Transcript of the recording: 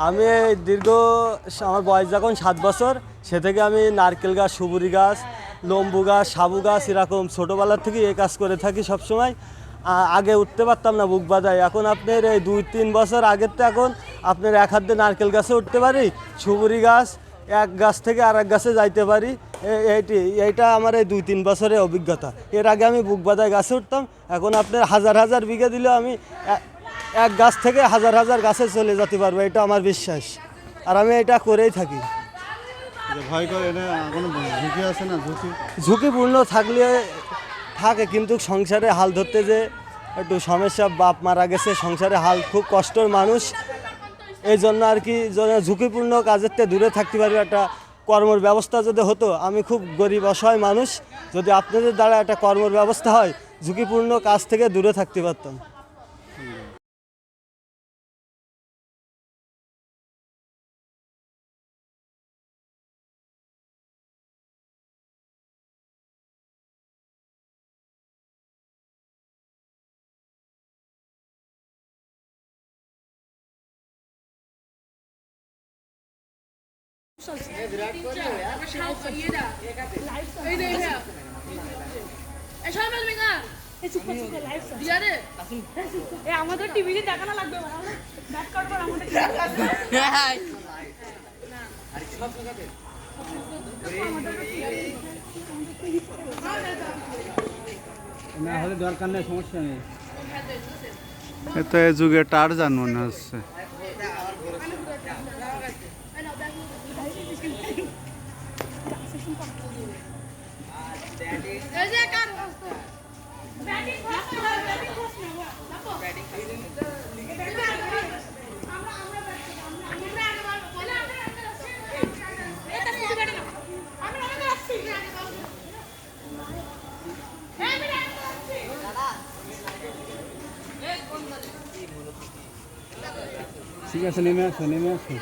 আমি দীর্ঘ আমার বয়স যখন 7 বছর সে থেকে আমি নারকেল গাছ, সুপুরি গাছ, লম্বু গাছ, সাবু গাছ এরকম ছোটোবেলার থেকে এই কাজ করে থাকি সবসময়। আগে উঠতে পারতাম না, বুক বাজায়। এখন আপনার এই 2-3 বছর আগের তো এখন আপনার এক হাতে নারকেল গাছে উঠতে পারি, সুপুরি গাছ এক গাছ থেকে আর এক গাছে যাইতে পারি। এইটা আমার এই 2-3 বছরের অভিজ্ঞতা। এর আগে আমি বুক বাজায় গাছে উঠতাম, এখন আপনার হাজার হাজার বিঘা দিলেও আমি এক গাছ থেকে হাজার হাজার গাছে চলে যেতে পারবো, এটা আমার বিশ্বাস। আর আমি এটা করেই থাকি। ভয় করে এটা কোনো ঝুঁকি আছে না? ঝুঁকিপূর্ণ থাকলে থাকে, কিন্তু সংসারে হাল ধরতে যে একটু সমস্যা। বাপ মারা গেছে, সংসারে হাল, খুব কষ্টের মানুষ। এই জন্য আর কি ঝুঁকিপূর্ণ কাজের থেকে দূরে থাকতে পারবে। একটা কর্মর ব্যবস্থা যদি হতো, আমি খুব গরিব অসহায় মানুষ, যদি আপনাদের দ্বারা একটা কর্মর ব্যবস্থা হয় ঝুঁকিপূর্ণ কাজ থেকে দূরে থাকতে পারতাম। আমাদের টিভিতে দেখানো লাগবে। না হলে দরকার নেই, সমস্যা নেই। এত এই যুগে টারজান মনে হচ্ছে। ঠিক আছে, নেমে আসো, নেমে আসো।